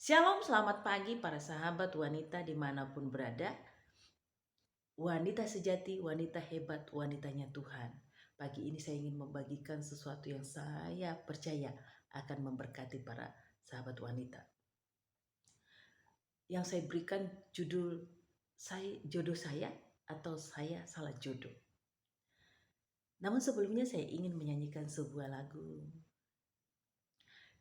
Shalom, selamat pagi para sahabat wanita dimanapun berada. Wanita sejati, wanita hebat, wanitanya Tuhan. Pagi ini saya ingin membagikan sesuatu yang saya percaya akan memberkati para sahabat wanita. Yang saya berikan judul jodoh saya atau saya salah jodoh. Namun sebelumnya saya ingin menyanyikan sebuah lagu.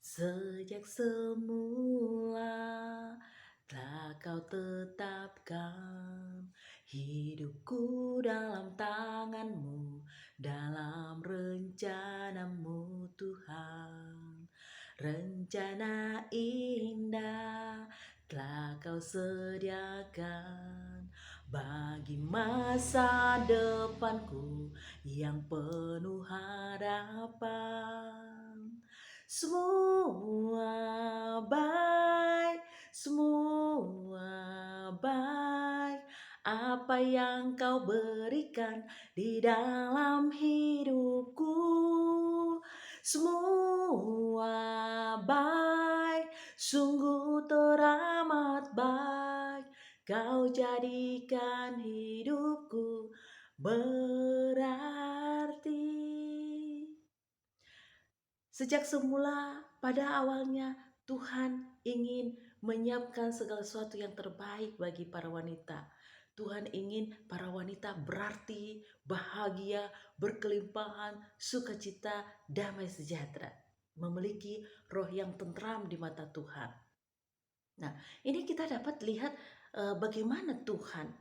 Sejak semula telah kau tetapkan hidupku dalam tanganmu, dalam rencanamu Tuhan. Rencana indah telah kau sediakan bagi masa depanku yang penuh harapan. Semua baik, semua baik, apa yang kau berikan di dalam hidupku. Semua baik, sungguh teramat baik, kau jadikan hidupku berarti. Sejak semula, pada awalnya Tuhan ingin menyiapkan segala sesuatu yang terbaik bagi para wanita. Tuhan ingin para wanita berarti, bahagia, berkelimpahan, sukacita, damai sejahtera. Memiliki roh yang tentram di mata Tuhan. Nah, ini kita dapat lihat bagaimana Tuhan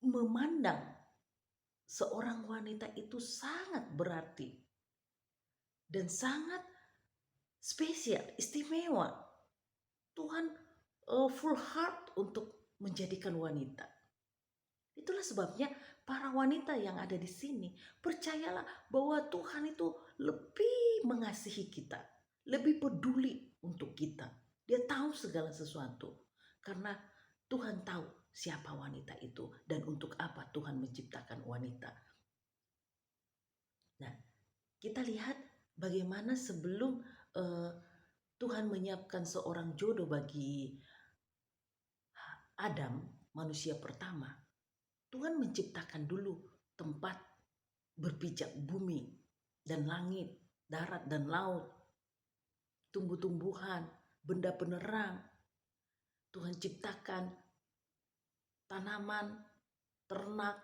memandang seorang wanita itu sangat berarti dan sangat spesial, istimewa. Tuhan full heart untuk menjadikan wanita. Itulah sebabnya para wanita yang ada di sini, percayalah bahwa Tuhan itu lebih mengasihi kita, lebih peduli untuk kita. Dia tahu segala sesuatu karena Tuhan tahu siapa wanita itu dan untuk apa Tuhan menciptakan wanita. Nah, kita lihat bagaimana sebelum Tuhan menyiapkan seorang jodoh bagi Adam, manusia pertama. Tuhan menciptakan dulu tempat berpijak bumi dan langit, darat dan laut, tumbuh-tumbuhan, benda penerang. Tuhan ciptakan tanaman, ternak.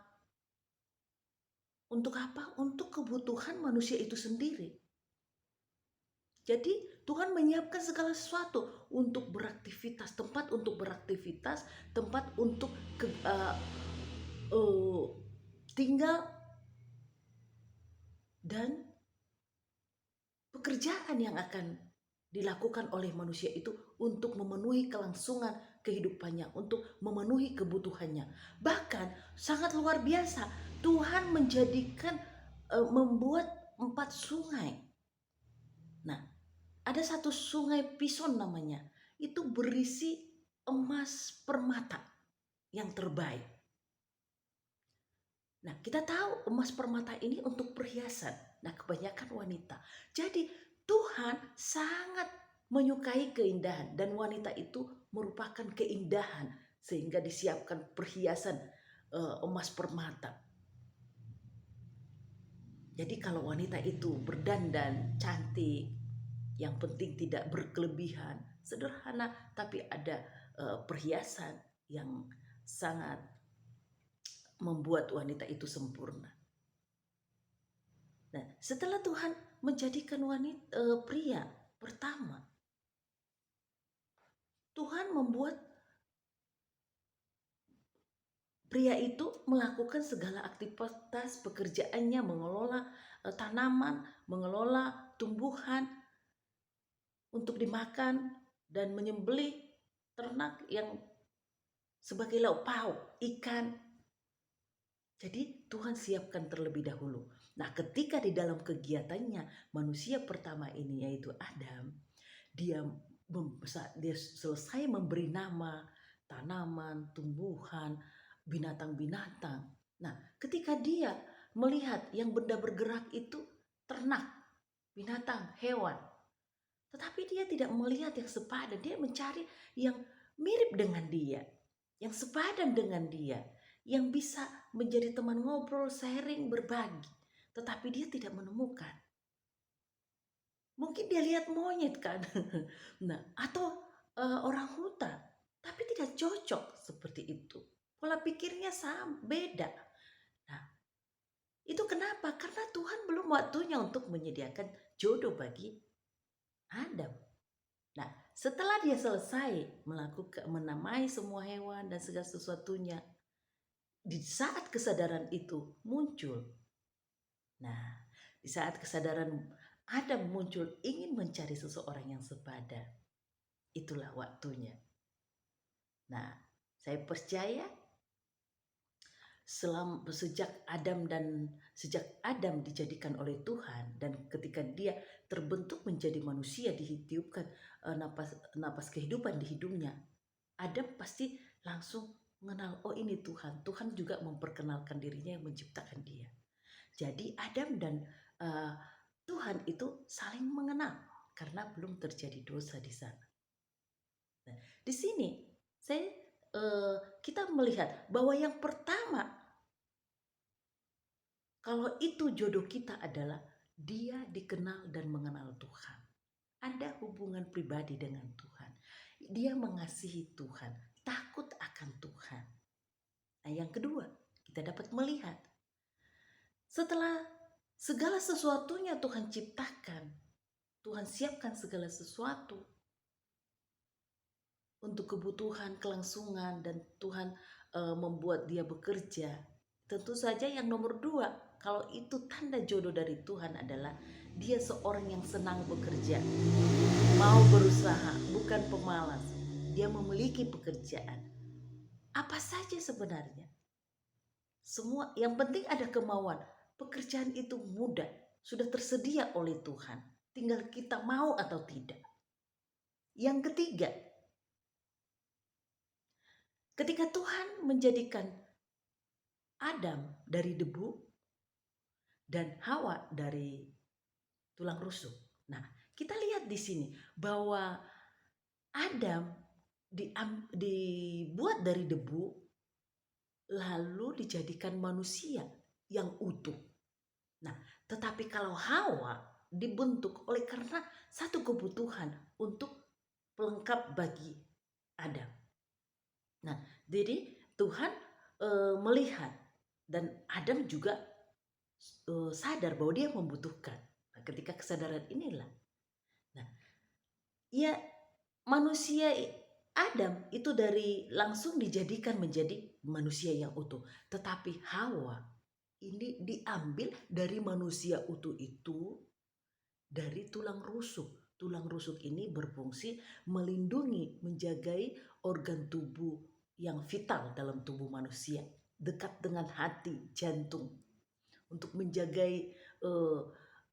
Untuk apa? Untuk kebutuhan manusia itu sendiri. Jadi Tuhan menyiapkan segala sesuatu untuk beraktivitas, tempat untuk beraktivitas, tempat untuk tinggal dan pekerjaan yang akan dilakukan oleh manusia itu untuk memenuhi kelangsungan kehidupannya, untuk memenuhi kebutuhannya. Bahkan sangat luar biasa, Tuhan menjadikan membuat 4 sungai. Nah, ada satu sungai Pison namanya, itu berisi emas permata yang terbaik. Nah, kita tahu emas permata ini untuk perhiasan. Nah, kebanyakan wanita. Jadi Tuhan sangat menyukai keindahan dan wanita itu merupakan keindahan sehingga disiapkan perhiasan emas permata. Jadi kalau wanita itu berdandan cantik, yang penting tidak berkelebihan, sederhana tapi ada perhiasan yang sangat membuat wanita itu sempurna. Nah, setelah Tuhan menjadikan pria pertama, Tuhan membuat pria itu melakukan segala aktivitas pekerjaannya, mengelola tanaman, mengelola tumbuhan untuk dimakan dan menyembelih ternak yang sebagai lauk pauk, ikan. Jadi Tuhan siapkan terlebih dahulu. Nah, ketika di dalam kegiatannya manusia pertama ini yaitu Adam, dia selesai memberi nama tanaman, tumbuhan, binatang-binatang. Nah, ketika dia melihat yang benda bergerak itu ternak, binatang, hewan. Tetapi dia tidak melihat yang sepadan, dia mencari yang mirip dengan dia, yang sepadan dengan dia, yang bisa menjadi teman ngobrol, sharing, berbagi. Tetapi dia tidak menemukan. Mungkin dia lihat monyet kan. Nah, atau orang hutan, tapi tidak cocok seperti itu. Pola pikirnya sama, beda. Nah, itu kenapa? Karena Tuhan belum waktunya untuk menyediakan jodoh bagi Adam. Nah, setelah dia selesai melakukan menamai semua hewan dan segala sesuatunya, di saat kesadaran itu muncul. Nah, di saat kesadaran Adam muncul ingin mencari seseorang yang sepadan, itulah waktunya. Nah, saya percaya sejak Adam dijadikan oleh Tuhan dan ketika dia terbentuk menjadi manusia, ditiupkan napas kehidupan di hidungnya, Adam pasti langsung mengenal, oh ini Tuhan. Tuhan juga memperkenalkan dirinya yang menciptakan dia. Jadi Adam dan Tuhan itu saling mengenal karena belum terjadi dosa di sana. Nah, di sini kita melihat bahwa yang pertama, kalau itu jodoh kita adalah dia dikenal dan mengenal Tuhan. Ada hubungan pribadi dengan Tuhan. Dia mengasihi Tuhan, takut akan Tuhan. Nah, yang kedua, kita dapat melihat setelah segala sesuatunya Tuhan ciptakan, Tuhan siapkan segala sesuatu untuk kebutuhan, kelangsungan, dan Tuhan membuat dia bekerja. Tentu saja yang nomor dua, kalau itu tanda jodoh dari Tuhan adalah dia seorang yang senang bekerja, mau berusaha, bukan pemalas. Dia memiliki pekerjaan. Apa saja sebenarnya. Semua yang penting ada kemauan. Pekerjaan itu mudah, sudah tersedia oleh Tuhan. Tinggal kita mau atau tidak. Yang ketiga, ketika Tuhan menjadikan Adam dari debu dan Hawa dari tulang rusuk. Nah, kita lihat di sini bahwa Adam dibuat dari debu lalu dijadikan manusia yang utuh. Nah, tetapi kalau Hawa dibentuk oleh karena satu kebutuhan untuk pelengkap bagi Adam. Nah, jadi Tuhan melihat dan Adam juga sadar bahwa dia membutuhkan. Nah, ketika kesadaran inilah, nah, ya manusia Adam itu langsung dijadikan menjadi manusia yang utuh. Tetapi Hawa ini diambil dari manusia utuh itu dari tulang rusuk. Tulang rusuk ini berfungsi melindungi, menjagai organ tubuh yang vital dalam tubuh manusia. Dekat dengan hati, jantung. Untuk menjagai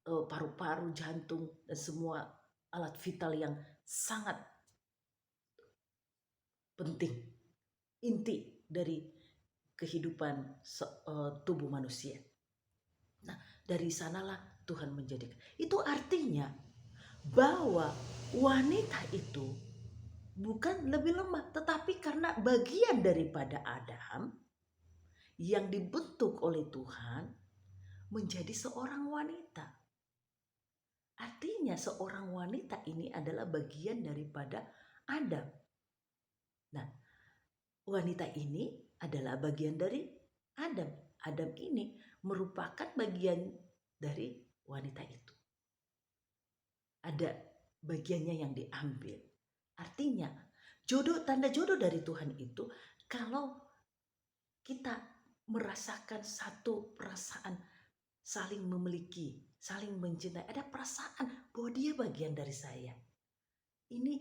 paru-paru, jantung, dan semua alat vital yang sangat penting, inti dari kehidupan tubuh manusia. Nah, dari sanalah Tuhan menjadikan. Itu artinya bahwa wanita itu bukan lebih lemah, tetapi karena bagian daripada Adam yang dibentuk oleh Tuhan menjadi seorang wanita. Artinya seorang wanita ini adalah bagian daripada Adam. Nah, wanita ini adalah bagian dari Adam. Adam ini merupakan bagian dari wanita itu. Ada bagiannya yang diambil. Artinya, tanda jodoh dari Tuhan itu kalau kita merasakan satu perasaan saling memiliki, saling mencintai, ada perasaan bahwa dia bagian dari saya. Ini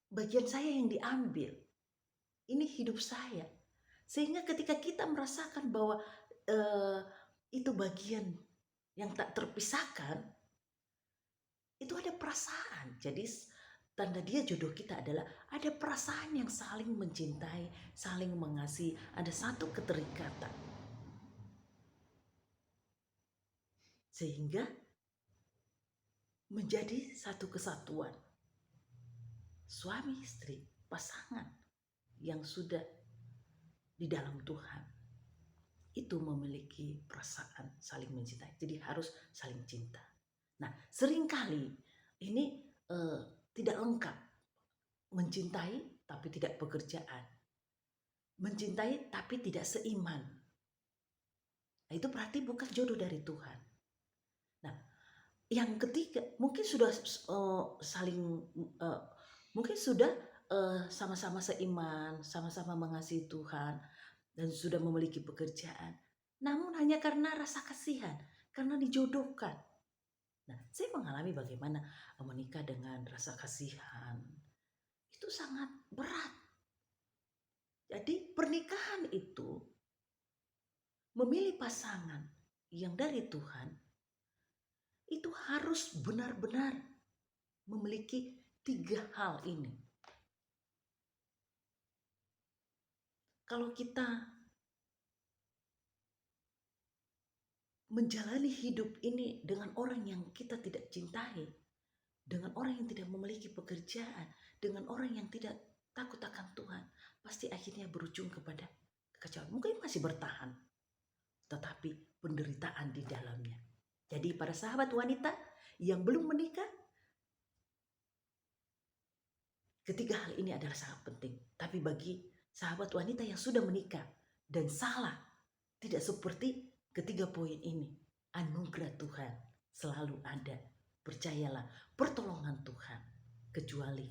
bagian saya yang diambil. Ini hidup saya. Sehingga ketika kita merasakan bahwa itu bagian yang tak terpisahkan, itu ada perasaan. Jadi tanda dia jodoh kita adalah ada perasaan yang saling mencintai, saling mengasihi, ada satu keterikatan. Sehingga menjadi satu kesatuan. suami istri, pasangan yang sudah di dalam Tuhan itu memiliki perasaan saling mencintai. Jadi harus saling cinta. Nah, seringkali ini tidak lengkap. Mencintai tapi tidak pekerjaan. Mencintai tapi tidak seiman. Nah, itu berarti bukan jodoh dari Tuhan. Nah, yang ketiga mungkin sudah saling mungkin sudah sama-sama seiman, sama-sama mengasihi Tuhan dan sudah memiliki pekerjaan. Namun hanya karena rasa kasihan, karena dijodohkan. Nah, saya mengalami bagaimana menikah dengan rasa kasihan. Itu sangat berat. Jadi pernikahan itu memilih pasangan yang dari Tuhan itu harus benar-benar memiliki 3 hal ini. Kalau kita menjalani hidup ini dengan orang yang kita tidak cintai, dengan orang yang tidak memiliki pekerjaan, dengan orang yang tidak takut akan Tuhan, pasti akhirnya berujung kepada kekacauan. Mungkin masih bertahan, tetapi penderitaan di dalamnya. Jadi para sahabat wanita yang belum menikah, ketiga hal ini adalah sangat penting. Tapi bagi sahabat wanita yang sudah menikah dan salah, tidak seperti ketiga poin ini. Anugerah Tuhan selalu ada. Percayalah, pertolongan Tuhan. Kecuali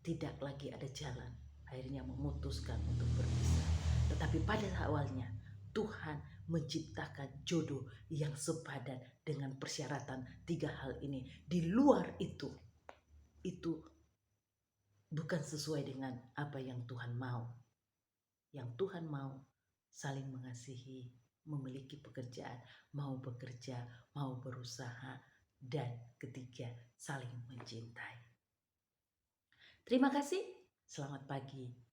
tidak lagi ada jalan, akhirnya memutuskan untuk berpisah. Tetapi pada awalnya Tuhan menciptakan jodoh yang sepadan dengan persyaratan 3 hal ini. Di luar itu bukan sesuai dengan apa yang Tuhan mau. Yang Tuhan mau saling mengasihi, memiliki pekerjaan, mau bekerja, mau berusaha, dan ketiga saling mencintai. Terima kasih, selamat pagi.